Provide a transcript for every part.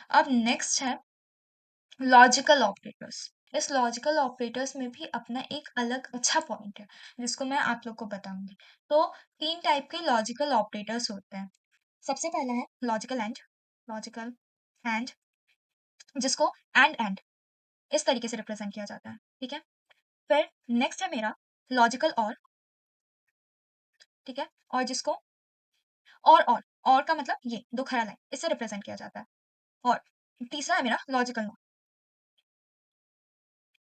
अब नेक्स्ट है logical operators. इस लॉजिकल ऑपरेटर्स में भी अपना एक अलग अच्छा पॉइंट है जिसको मैं आप लोग को बताऊंगी। तो 3 टाइप के लॉजिकल ऑपरेटर्स होते हैं। सबसे पहला है लॉजिकल एंड जिसको एंड इस तरीके से रिप्रेजेंट किया जाता है, ठीक है। फिर नेक्स्ट है मेरा लॉजिकल ठीक है, और जिसको और का मतलब ये दो खड़ा लाइन इससे रिप्रेजेंट किया जाता है। और तीसरा है मेरा लॉजिकल नॉट,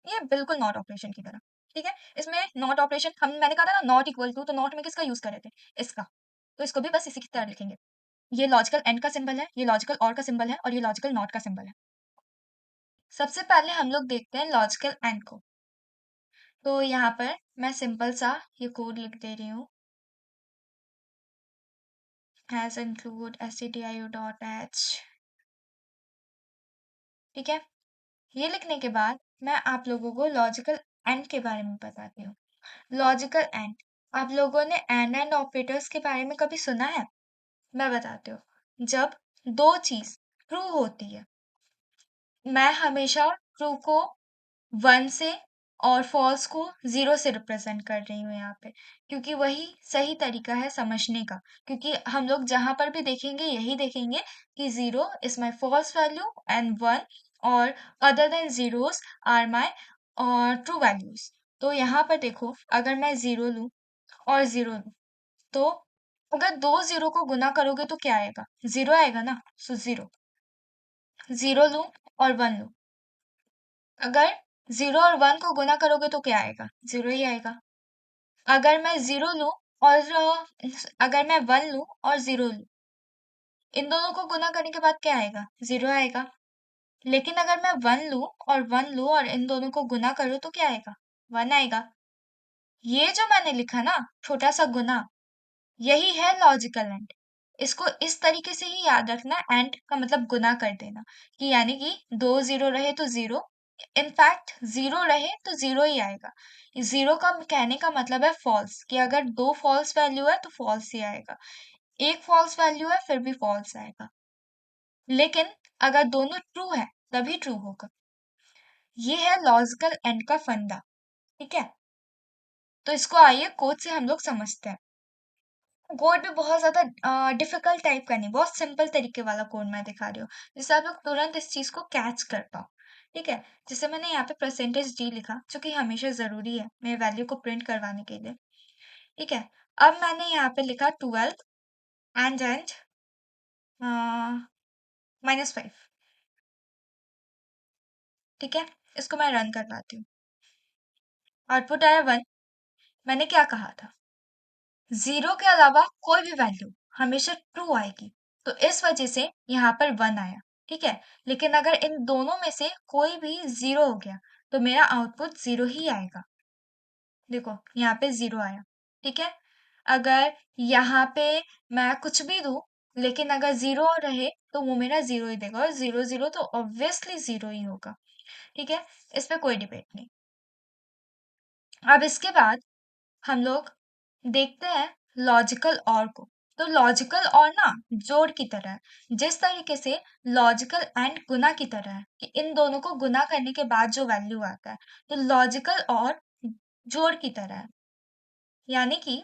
ये बिल्कुल नॉट ऑपरेशन की तरह, ठीक है। इसमें नॉट ऑपरेशन मैंने कहा था ना नॉट इक्वल टू, तो नॉट में किसका यूज कर रहे थे, इसका। तो इसको भी बस इसी की तरह लिखेंगे। ये लॉजिकल एंड का सिंबल है, ये लॉजिकल और का सिंबल है, और ये लॉजिकल नॉट का सिंबल है। सबसे पहले हम लोग देखते हैं लॉजिकल एंड को। तो यहाँ पर मैं सिंपल सा ये कोड लिख दे रही हूँ, as include stdio.h, ठीक है। ये लिखने के बाद मैं आप लोगों को लॉजिकल एंड के बारे में बताती हूँ। लॉजिकल एंड, आप लोगों ने एंड ऑपरेटर्स के बारे में कभी सुना है? मैं बताती हूँ। जब दो चीज ट्रू होती है, मैं हमेशा ट्रू को 1 से और फॉल्स को 0 से रिप्रेजेंट कर रही हूँ यहाँ पे, क्योंकि वही सही तरीका है समझने का। क्योंकि हम लोग जहां पर भी देखेंगे यही देखेंगे कि 0 is my false value and 1 और other than zeros are my true values. तो यहाँ पर देखो, अगर मैं 0 लूँ और 0 लूँ, तो अगर दो 0 को गुना करोगे तो क्या आएगा, 0 आएगा ना। सो 0 0 लूँ और 1 लूँ, अगर 0 और 1 को गुना करोगे तो क्या आएगा, 0 ही आएगा। अगर मैं 0 लूं और अगर मैं 1 लूं और 0 लूं, इन दोनों को गुना करने के बाद क्या आएगा, 0 आएगा। लेकिन अगर मैं 1 लूं और 1 लूं और इन दोनों को गुना करूं तो क्या आएगा, 1 आएगा। ये जो मैंने लिखा ना छोटा सा गुना, यही है लॉजिकल एंड। इसको इस तरीके से ही याद रखना, एंड का मतलब गुना कर देना, कि यानी कि दो 0 रहे तो 0, इनफैक्ट 0 रहे तो 0 ही आएगा। 0 का कहने का मतलब है फॉल्स, कि अगर दो फॉल्स वैल्यू है तो फॉल्स ही आएगा, एक फॉल्स वैल्यू है फिर भी फॉल्स आएगा। लेकिन अगर दोनों ट्रू है तभी ट्रू होगा। ये है लॉजिकल एंड का फंडा, ठीक है। तो इसको आइए कोड से हम लोग समझते हैं। कोड भी बहुत ज्यादा डिफिकल्ट टाइप का नहीं, बहुत सिंपल तरीके वाला कोड मैं दिखा रही हूँ, जिससे आप लोग तुरंत इस चीज को कैच कर पाओ, ठीक है। जैसे मैंने यहाँ पे %d लिखा, जो कि हमेशा जरूरी है मेरे वैल्यू को प्रिंट करवाने के लिए, ठीक है। अब मैंने यहाँ पे लिखा 12 एंड -5, ठीक है। इसको मैं रन करवाती हूँ, आउटपुट आया 1। मैंने क्या कहा था, 0 के अलावा कोई भी वैल्यू हमेशा ट्रू आएगी, तो इस वजह से यहाँ पर 1 आया, ठीक है। लेकिन अगर इन दोनों में से कोई भी 0 हो गया तो मेरा आउटपुट 0 ही आएगा। देखो यहाँ पे 0 आया, ठीक है। अगर यहाँ पे मैं कुछ भी दूं, लेकिन अगर 0 रहे तो वो मेरा 0 ही देगा, और 0 0 तो ऑब्वियसली 0 ही होगा, ठीक है। इस पे कोई डिबेट नहीं। अब इसके बाद हम लोग देखते हैं लॉजिकल और को। तो लॉजिकल और ना जोड़ की तरह है, जिस तरीके से लॉजिकल एंड गुना की तरह है, कि इन दोनों को गुना करने के बाद जो वैल्यू आता है, तो लॉजिकल और जोड़ की तरह है। यानी कि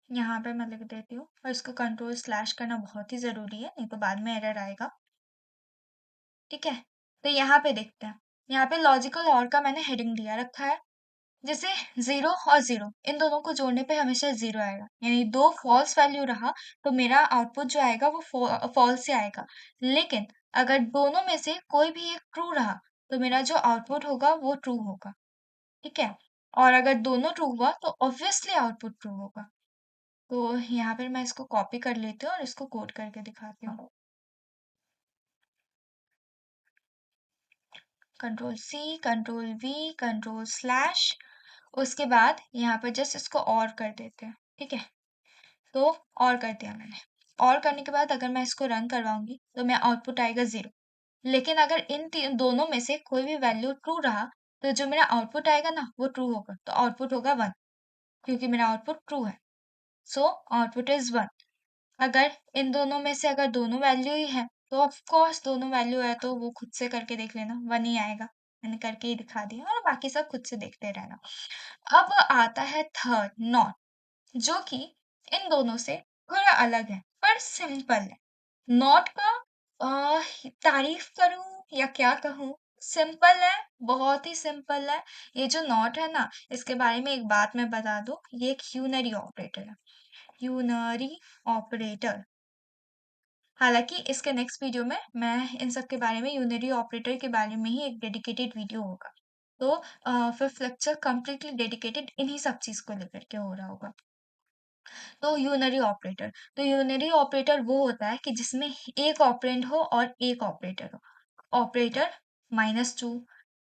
यहाँ पे मैं लिख देती हूँ, और इसको कंट्रोल स्लैश करना बहुत ही जरूरी है, नहीं तो बाद में एरर आएगा, ठीक है। तो यहाँ पे देखते हैं, यहाँ पे लॉजिकल और का मैंने हेडिंग दिया रखा है। जैसे 0 और 0 इन दोनों को जोड़ने पे हमेशा 0 आएगा, यानी दो फॉल्स वैल्यू रहा तो मेरा आउटपुट जो आएगा वो फॉल्स से आएगा। लेकिन अगर दोनों में से कोई भी एक ट्रू रहा तो मेरा जो आउटपुट होगा वो ट्रू होगा, ठीक है। और अगर दोनों ट्रू हुआ तो ऑब्वियसली आउटपुट ट्रू होगा। तो यहाँ पर मैं इसको कॉपी कर लेती हूँ और इसको कोड करके दिखाती हूँ। कंट्रोल-C, कंट्रोल-V, कंट्रोल/, उसके बाद यहाँ पर जस्ट इसको और कर देते हैं, ठीक है। तो और कर दिया मैंने, और करने के बाद अगर मैं इसको रन करवाऊंगी तो मेरा आउटपुट आएगा 0। लेकिन अगर इन दोनों में से कोई भी वैल्यू ट्रू रहा तो जो मेरा आउटपुट आएगा ना वो ट्रू होगा, तो आउटपुट होगा 1, क्योंकि मेरा आउटपुट ट्रू है। So output is 1। अगर इन दोनों में से अगर दोनों वैल्यू ही है तो ऑफ कोर्स दोनों वैल्यू है तो वो खुद से करके देख लेना, 1 ही आएगा। मैंने करके ही दिखा दिया और बाकी सब खुद से देखते रहना। अब आता है थर्ड नॉट, जो कि इन दोनों से थोड़ा अलग है पर सिंपल है। नॉट का तारीफ करूं या क्या कहूँ, सिंपल है, बहुत ही सिंपल है। ये जो नॉट है ना, इसके बारे में एक बात मैं बता दूं, ये एक यूनरी ऑपरेटर है। Unary operator. हालांकि इसके नेक्स्ट वीडियो में मैं इन सब के बारे में, यूनरी ऑपरेटर के बारे में ही एक डेडिकेटेड वीडियो होगा। तो फिफ्थ लेक्चर कंप्लीटली डेडिकेटेड इन्हीं सब चीज को लेकर के हो रहा होगा। तो यूनरी ऑपरेटर, तो यूनरी ऑपरेटर वो होता है कि जिसमें एक ऑपरेंड हो और एक ऑपरेटर हो। ऑपरेटर -2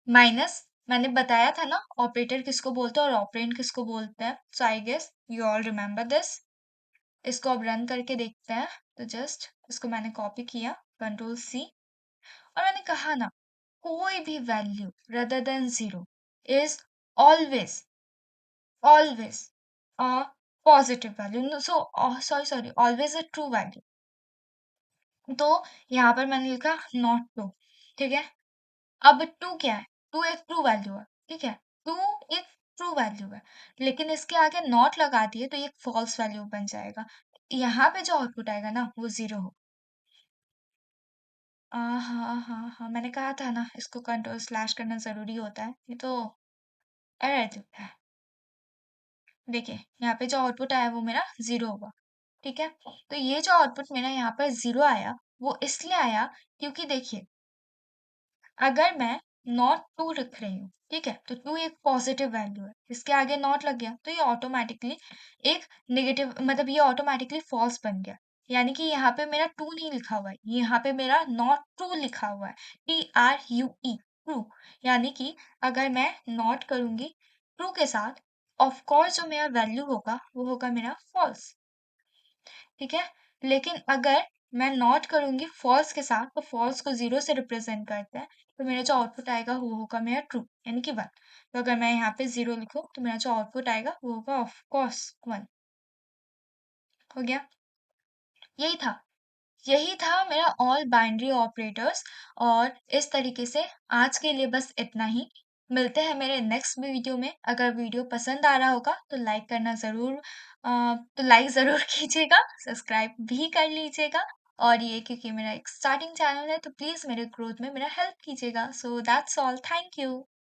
माइनस, मैंने बताया था ना ऑपरेटर किसको बोलते हैं और ऑपरेंड किसको बोलते हैं। So I guess you all remember this. इसको अब रन करके देखते हैं। तो जस्ट इसको मैंने कॉपी किया, कंट्रोल सी, और मैंने कहा ना, कोई भी value rather than 0 is always always a positive value. So sorry always a true value. तो यहाँ पर मैंने लिखा नॉट टू, ठीक है। अब टू क्या है, टू एक ट्रू वैल्यू है, ठीक है। टू एक ट्रू वैल्यू है, लेकिन इसके आगे नॉट लगा दिए तो ये एक फॉल्स वैल्यू बन जाएगा। यहाँ पे जो आउटपुट आएगा ना वो 0 हो। हाँ हाँ हाँ, मैंने कहा था ना इसको कंट्रोल स्लैश करना जरूरी होता है। ये तो एरर है। देखिए यहाँ पे जो आउटपुट आया वो मेरा 0 होगा, ठीक है। तो ये जो आउटपुट मेरा यहाँ पर 0 आया, वो इसलिए आया क्योंकि देखिए, अगर मैं नॉट टू लिख रही हूँ, ठीक है, तो टू एक पॉजिटिव वैल्यू है, इसके आगे नॉट लग गया तो ये ऑटोमेटिकली एक नेगेटिव, मतलब ये ऑटोमेटिकली फॉल्स बन गया। यानी कि यहाँ पे मेरा टू नहीं लिखा हुआ है, यहाँ पे मेरा नॉट ट्रू लिखा हुआ है, TRUE, ट्रू। यानी कि अगर मैं नॉट करूंगी ट्रू के साथ, ऑफ कोर्स जो मेरा वैल्यू होगा वो होगा मेरा फॉल्स, ठीक है। लेकिन अगर मैं नॉट करूंगी फॉल्स के साथ, तो फॉल्स को 0 से रिप्रेजेंट करते हैं, तो मेरा जो आउटपुट आएगा वो होगा मेरा ट्रू, यानी कि 1। तो अगर मैं यहाँ पे 0 लिखूं तो मेरा जो आउटपुट आएगा वो होगा ऑफ कोर्स 1। हो गया, यही था, यही था मेरा ऑल बाइनरी ऑपरेटर्स। और इस तरीके से आज के लिए बस इतना ही। मिलते हैं मेरे नेक्स्ट वीडियो में। अगर वीडियो पसंद आ रहा होगा तो लाइक करना ज़रूर, तो लाइक ज़रूर कीजिएगा, सब्सक्राइब भी कर लीजिएगा। और ये क्योंकि मेरा एक स्टार्टिंग चैनल है तो प्लीज़ मेरे ग्रोथ में मेरा हेल्प कीजिएगा। So that's all, thank you.